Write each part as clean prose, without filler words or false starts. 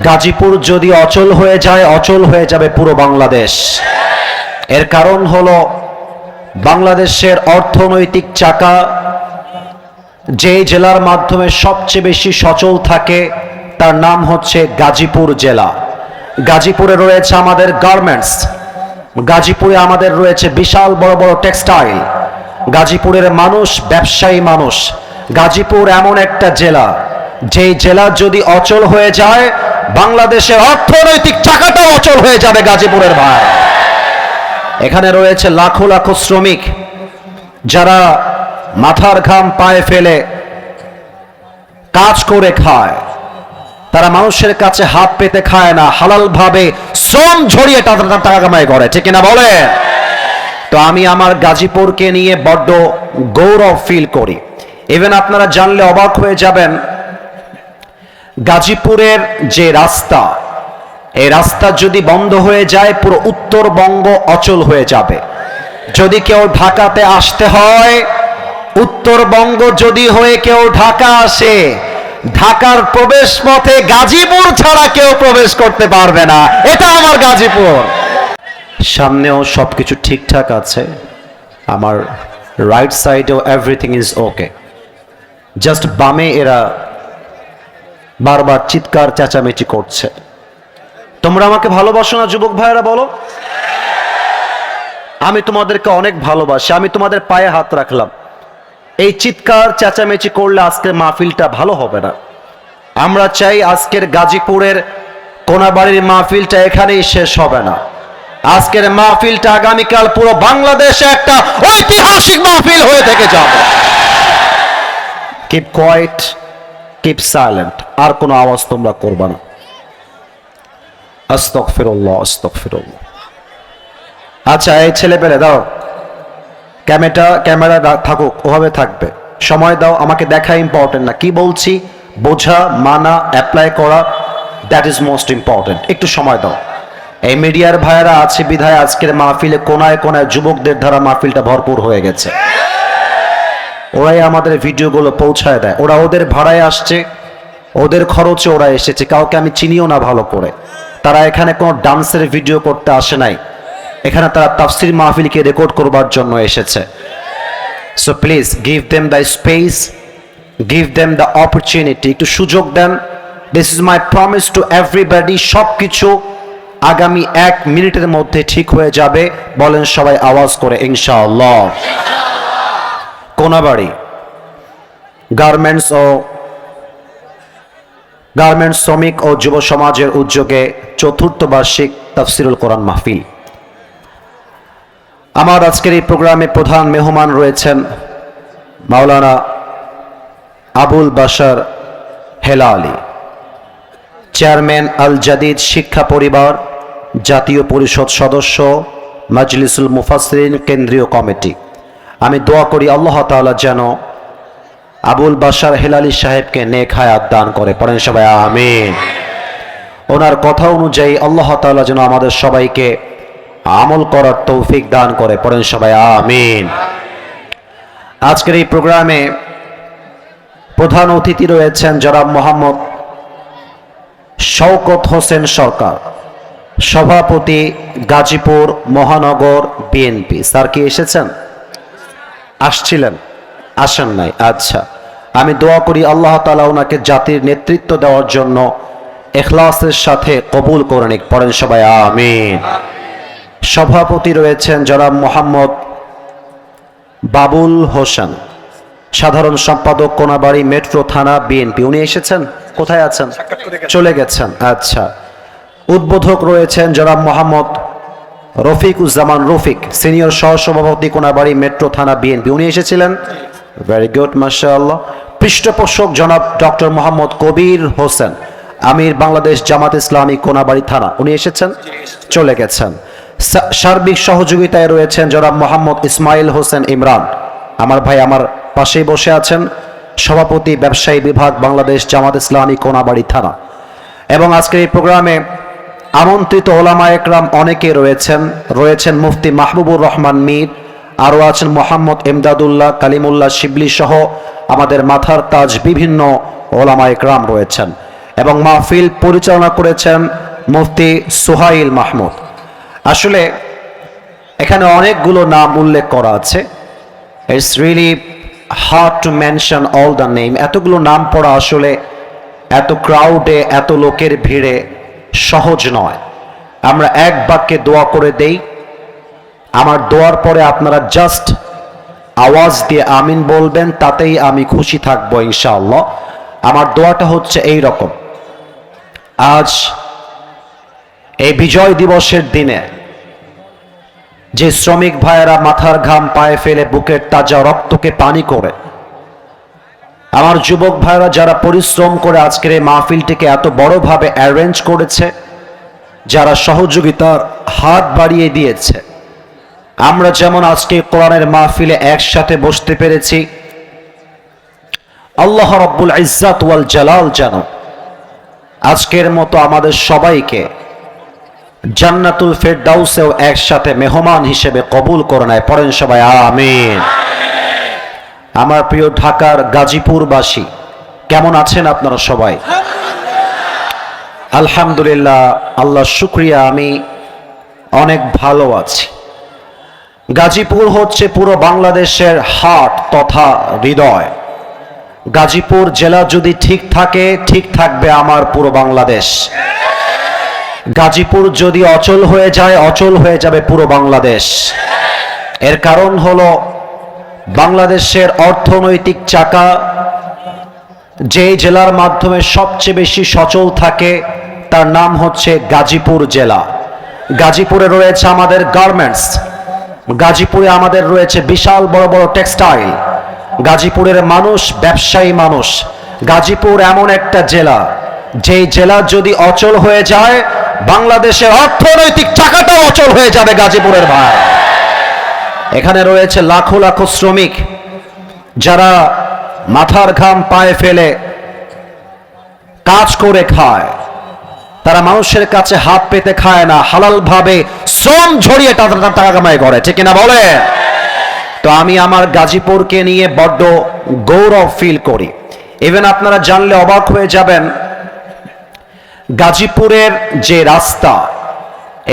গাজীপুর যদি অচল হয়ে যায়, অচল হয়ে যাবে পুরো বাংলাদেশ। এর কারণ হলো বাংলাদেশের অর্থনৈতিক চাকা যে জেলার মাধ্যমে সবচেয়ে বেশি সচল থাকে তার নাম হচ্ছে গাজীপুর জেলা। গাজীপুরে রয়েছে আমাদের গার্মেন্টস, গাজীপুরে আমাদের রয়েছে বিশাল বড় বড় টেক্সটাইল, গাজীপুরের মানুষ ব্যবসায়ী মানুষ। গাজীপুর এমন একটা জেলা, যেই জেলা যদি অচল হয়ে যায় বাংলাদেশের অর্থনৈতিক চাকাটাও অচল হয়ে যাবে গাজীপুরের ভাই। এখানে রয়েছে লাখো লাখো শ্রমিক যারা মাথার ঘাম পায়ে ফেলে কাজ করে খায়। তারা মানুষের কাছে হাত পেতে খায় না, হালাল ভাবে শ্রম ঝরিয়ে টাকা কামাই করে, ঠিক কিনা বলে? তো আমি আমার গাজীপুরকে নিয়ে বড্ড গৌরব ফিল করি। ইভেন আপনারা জানলে অবাক হয়ে যাবেন, গাজীপুরের যে রাস্তা, এই রাস্তা যদি বন্ধ হয়ে যায় পুরো উত্তরবঙ্গ অচল হয়ে যাবে। যদি কেউ ঢাকাতে আসতে হয়, উত্তরবঙ্গ যদি হয়ে কেউ ঢাকা আসে, ঢাকার প্রবেশ পথে গাজীপুর ছাড়া কেউ প্রবেশ করতে পারবে না। এটা আমার গাজীপুর। সামনেও সবকিছু ঠিকঠাক আছে, আমার রাইট সাইডেও এভরিথিং ইজ ওকে। জাস্ট বামে এরা বারবার চিৎকার চেঁচামেচি করছে। তোমরা আমাকে ভালোবাসো না যুবক ভাইয়েরা, বলো? আমি তোমাদেরকে অনেক ভালোবাসি, আমি তোমাদের পায়ে হাত রাখলাম। এই চিৎকার চেঁচামেচি করলে আজকের মাহফিলটা ভালো হবে না। আমরা চাই আজকের গাজীপুরের কোনাবাড়ির মাহফিলটা এখানেই শেষ হবে না। আজকের মাহফিলটা আগামীকাল পুরো বাংলাদেশে একটা ঐতিহাসিক মাহফিল হয়ে থেকে যাবে। কিপ কোয়াইট, কিপ সাইলেন্ট, আর কোনো আওয়াজ তোমরা করবে না। আস্তাগফিরুল্লাহ, আস্তাগফিরুল্লাহ। আচ্ছা, এই ছেলে পেলে দাও, ক্যামেরা থাকুক, ওভাবে থাকবে। সময় দাও, আমাকে দেখা ইম্পর্টেন্ট না, কি বলছি বোঝা, মানা, অ্যাপ্লাই করা, দ্যাট ইজ মোস্ট ইম্পর্টেন্ট। একটু সময় দাও। এই মিডিয়ার ভাইয়েরা আছে বিধায় আজকের মাহফিলে কোনায় কোনায় যুবকদের দ্বারা মাহফিলটা ভরপুর হয়ে গেছে। ওরাই আমাদের ভিডিওগুলো পৌঁছায় দেয়। ওরা ওদের ভাড়ায় আসছে, ওদের খরচে ওরা এসেছে, কাউকে আমি চিনিও না ভালো করে। তারা এখানে কোনো ডান্সের ভিডিও করতে আসে নাই, এখানে তারা তাফসির মাহফিলকে রেকর্ড করবার জন্য এসেছে। So please give them the space, give them the opportunity, একটু সুযোগ দেন। This is my promise to everybody. সব কিছু আগামী 1 মিনিটের মধ্যে ঠিক হয়ে যাবে। বলেন সবাই আওয়াজ করে ইনশাআল্লাহ। কোনাবাড়ি গার্মেন্টস শ্রমিক ও যুব সমাজের উদ্যোগে 4th বার্ষিক তাফসিরুল কোরআন মাহফিল। আমার আজকের এই প্রোগ্রামে প্রধান মেহমান রয়েছেন মাওলানা আবুল বাশার হেলালি, চেয়ারম্যান আল জাদিদ শিক্ষা পরিবার, জাতীয় পরিষদ সদস্য, মাজলিসুল মুফাসসিরিন কেন্দ্রীয় কমিটি। আমি দোয়া করি আল্লাহ তাআলা যেন আবুল বাশার হেলালি সাহেবকে নেক হায়াত দান করে। পড়েন সবাই আমিন। ওনার কথা অনুযায়ী আল্লাহ তাআলা যেন আমাদের সবাইকে আমল করার তৌফিক দান করে। পড়েন সবাই আমিন। আজকের এই প্রোগ্রামে প্রধান অতিথি রয়েছেন জনাব মোহাম্মদ শওকত হোসেন সরকার, সভাপতি গাজীপুর মহানগর বিএনপি। স্যার কি এসেছেন? আসছিলেন? আসেন নাই? আচ্ছা, আমি দোয়া করি আল্লাহ তাআলা ওনাকে জাতির নেতৃত্ব দেওয়ার জন্য ইখলাসের সাথে কবুল করে নিক। পড়েন সবাই আমিন। সভাপতি রয়েছেন জনাব মোহাম্মদ বাবুল হোসেন, সাধারণ সম্পাদক কোনাবাড়ি মেট্রো থানা বিএনপি। উনি এসেছেন? কোথায় আছেন? চলে গেছেন। আচ্ছা, উদ্বোধক রয়েছেন জনাব মোহাম্মদ রফিকুজ্জামান রফিক, সিনিয়র সহসভাপতি কোনাবাড়ি মেট্রো থানা বিএনপি। উনি এসেছিলেন? ভেরি গুড, মাশাআল্লাহ। পৃষ্ঠপোষক জনাব ডক্টর মোহাম্মদ কবির হোসেন, আমির বাংলাদেশ জামাত ইসলামী কোনাবাড়ি থানা। উনি এসেছেন? চলে গেছেন। সার্বিক সহযোগিতায় রয়েছেন জনাব মোহাম্মদ ইসমাইল হোসেন ইমরান, আমার ভাই আমার পাশেই বসে আছেন, সভাপতি ব্যবসায়ী বিভাগ বাংলাদেশ জামাত ইসলামী কোনাবাড়ি থানা। এবং আজকের এই প্রোগ্রামে আমন্ত্রিত ওলামা একরাম অনেকে রয়েছেন মুফতি মাহবুবুর রহমান মীর, আরও আছেন মোহাম্মদ এমদাদুল্লাহ কালিমুল্লাহ শিবলি সহ আমাদের মাথার তাজ বিভিন্ন ওলামা একরাম রয়েছেন। এবং মাহফিল পরিচালনা করেছেন মুফতি সুহাইল মাহমুদ। আসলে এখানে অনেকগুলো নাম উল্লেখ করা আছে, it's really hard to mention all the name. এতগুলো নাম পড়া আসলে এত ক্রাউডে, এত লোকের ভিড়ে সহজ নয়। আমরা এক বাক্যে দোয়া করে দেই, আমার দোয়ার পরে আপনারা জাস্ট আওয়াজ দিয়ে আমিন বলবেন, তাতেই আমি খুশি থাকবো ইনশাআল্লাহ। আমার দোয়াটা হচ্ছে এই রকম: আজ এই বিজয় দিবসের দিনে যে শ্রমিক ভাইয়েরা মাথার ঘাম পায়ে ফেলে বুকের তাজা রক্তকে পানি করে, আমার যুবক ভাইয়েরা যারা পরিশ্রম করে আজকের এই মাহফিলটিকে এত বড়ভাবে অ্যারেঞ্জ করেছে, যারা সহযোগিতার হাত বাড়িয়ে দিয়েছে, আমরা যেমন আজকে কোরআনের মাহফিলে একসাথে বসতে পেরেছি, আল্লাহ রাব্বুল ইজ্জাত ওয়াল জালাল যেন আজকের মতো আমাদের সবাইকে জান্নাতুল ফেরদাউসেও একসাথে মেহমান হিসেবে কবুল করে নেয়। পড়েন সবাই আমিন। আমার প্রিয় ঢাকার গাজীপুরবাসী, কেমন আছেন আপনারা সবাই? আলহামদুলিল্লাহ, আল্লাহ শুকরিয়া, আমি অনেক ভালো আছি। গাজীপুর হচ্ছে পুরো বাংলাদেশের হার্ট তথা হৃদয়। গাজীপুর জেলা যদি ঠিক থাকে, ঠিক থাকবে আমার পুরো বাংলাদেশ। গাজীপুর যদি অচল হয়ে যায়, অচল হয়ে যাবে পুরো বাংলাদেশ। এর কারণ হলো বাংলাদেশের অর্থনৈতিক চাকা যে জেলার মাধ্যমে সবচেয়ে বেশি সচল থাকে, তার নাম হচ্ছে গাজীপুর জেলা। গাজীপুরে রয়েছে আমাদের গার্মেন্টস, গাজীপুরে আমাদের রয়েছে বিশাল বড় বড় টেক্সটাইল, গাজীপুরের মানুষ ব্যবসায়ী মানুষ। গাজীপুর এমন একটা জেলা, যেই জেলা যদি অচল হয়ে যায়, বাংলাদেশের অর্থনৈতিক চাকাটাও অচল হয়ে যাবে গাজীপুরের ভাই। এখানে রয়েছে লাখো লাখো শ্রমিক যারা মাথার ঘাম পায়ে ফেলে কাজ করে খায়। তারা মানুষের কাছে হাত পেতে খায় না, হালাল ভাবে শ্রম ঝরিয়ে টাকা কামাই করে, ঠিক না বলে? তো আমি আমার গাজীপুরকে নিয়ে বড্ড গৌরব ফিল করি। ইভেন আপনারা জানলে অবাক হয়ে যাবেন, গাজীপুরের যে রাস্তা,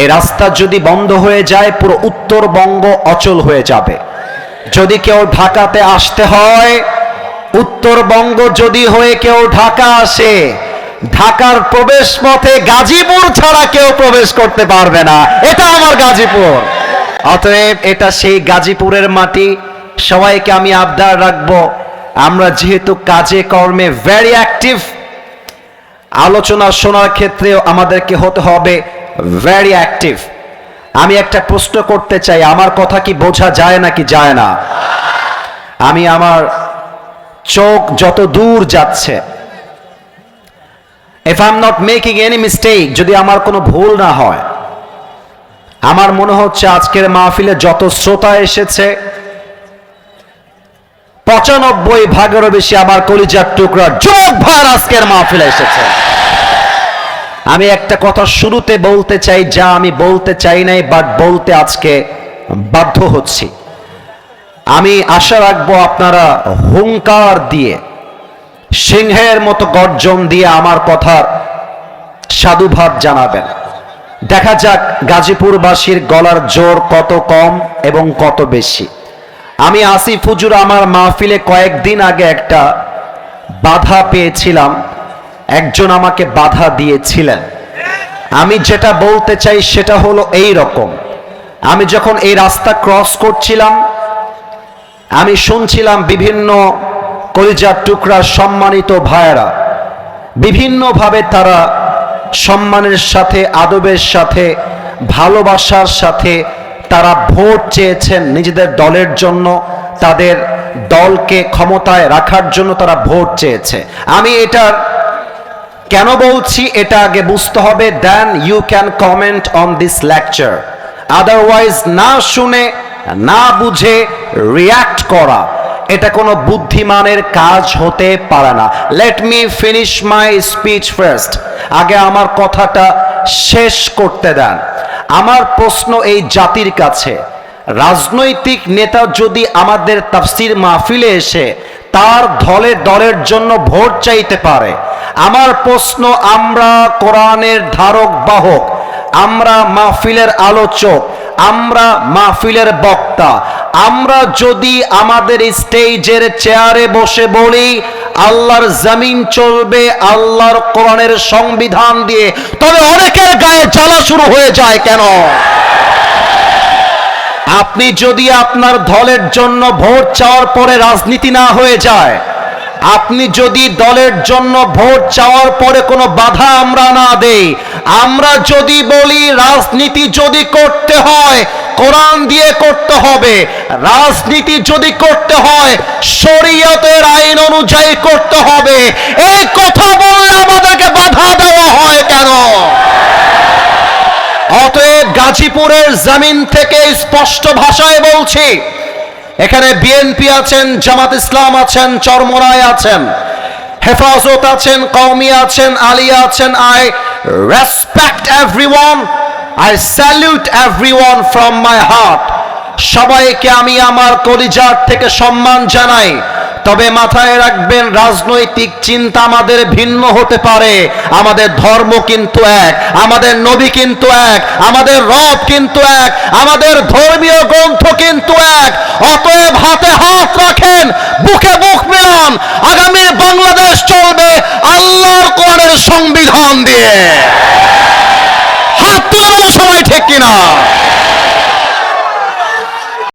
এই রাস্তা যদি বন্ধ হয়ে যায়, পুরো উত্তরবঙ্গ অচল হয়ে যাবে। যদি কেউ ঢাকাতে আসতে হয়, উত্তরবঙ্গ যদি হয়ে কেউ ঢাকা আসে, ঢাকার প্রবেশ পথে গাজীপুর ছাড়া কেউ প্রবেশ করতে পারবে না। এটা আমার গাজীপুর। অতএব এটা সেই গাজীপুরের মাটি। সবাইকে আমি আবদার রাখবো, আমরা যেহেতু কাজে কর্মে ভেরি অ্যাক্টিভ, আলোচনা শোনার ক্ষেত্রেও আমাদেরকে হতে হবে ভেরি অ্যাক্টিভ। আমি একটা প্রশ্ন করতে চাই, আমার কথা কি বোঝা যায় নাকি যায় না? আমি আমার চোখ যত দূর যাচ্ছে, if I'm not making any mistake, যদি আমার কোনো ভুল না হয়, আমার মনে হচ্ছে আজকের মাহফিলে যত শ্রোতা এসেছে 95% বেশি আমার কলিজার টুকরা যুবক ভাইরা আজকের মাহফিলে এসেছে। আমি একটা কথা শুরুতে বলতে চাই, যা আমি বলতে চাই নাই, বাট বলতে আজকে বাধ্য হচ্ছি। আমি আশা রাখবো আপনারা হুঙ্কার দিয়ে, সিংহের মতো গর্জন দিয়ে আমার কথার সাধুভাব জানাবেন। দেখা যাক গাজীপুরবাসীর গলার জোর কত কম এবং কত বেশি। আমি আসিফ হুজুর আমার মাহফিলে কয়েকদিন আগে একটা বাধা পেয়েছিলাম, একজন আমাকে বাধা দিয়েছিলেন। আমি যেটা বলতে চাই সেটা হলো এই রকম: আমি যখন এই রাস্তা ক্রস করছিলাম, আমি শুনছিলাম বিভিন্ন কলিজার টুকরার সম্মানিত ভাইয়েরা বিভিন্নভাবে তারা সম্মানের সাথে, আদবের সাথে, ভালোবাসার সাথে তারা ভোট চেয়েছেন নিজেদের দলের জন্য, তাদের দলকে ক্ষমতায় রাখার জন্য তারা ভোট চেয়েছে। আমি এটার কেন বলছি এটা আগে বুঝতে হবে, then you can comment on this lecture. Otherwise না শুনে না বুঝে রিয়াক্ট করা, এটা কোনো বুদ্ধিমানের কাজ হতে পারে না। Let me finish my speech first. আগে আমার কথাটা শেষ করতে দেন। আমার প্রশ্ন এই জাতির কাছে, রাজনৈতিক নেতা যদি আমাদের তাফসীর মাহফিলে এসে তার দলের জন্য ভোট চাইতে পারে, আমার প্রশ্ন, আমরা কোরআনের ধারক বাহক, আমরা মাহফিলের আলোচক, আমরা মাহফিলের বক্তা, আমরা যদি আমাদের স্টেজের চেয়ারে বসে বলি আল্লাহর জমিন চলবে আল্লাহর কোরআনের সংবিধান দিয়ে, তবে অনেকের গায়ে জ্বালা শুরু হয়ে যায় কেন? আপনি যদি আপনার দলের জন্য ভোট চাওয়ার পরে রাজনীতি না হয়ে যায়, আপনি যদি দলের জন্য ভোট চাওয়ার পরে কোনো বাধা আমরা না দেই, আমরা যদি বলি রাজনীতি যদি করতে হয় কোরআন দিয়ে করতে হবে, রাজনীতি যদি করতে হয় শরীয়তের আইন অনুযায়ী করতে হবে, এই কথা বললে আমাদেরকে বাধা দেওয়া হয় কেন? অতএব গাজীপুরের জমিন থেকে স্পষ্ট ভাষায় বলছি, এখানে বিএনপি আছেন, জামাত ইসলাম আছেন, চরমোনাই আছেন, হেফাজত আছেন, কওমি আছেন, আলিয়া আছেন। I respect everyone, I salute everyone from my heart. সবাইকে আমি আমার কলিজার থেকে সম্মান জানাই। তবে মাথায় রাখবেন, রাজনৈতিক চিন্তা আমাদের ভিন্ন হতে পারে, আমাদের ধর্ম কিন্তু এক, আমাদের নবী কিন্তু এক, আমাদের রব কিন্তু এক, আমাদের ধর্মীয় গ্রন্থ কিন্তু এক। অতএব হাতে হাত রাখেন, বুকে বুক মিলান, আগামীর বাংলাদেশ চলবে আল্লাহর কোরআনের সংবিধান দিয়ে। হাত তোলা সবাই, ঠিক কিনা?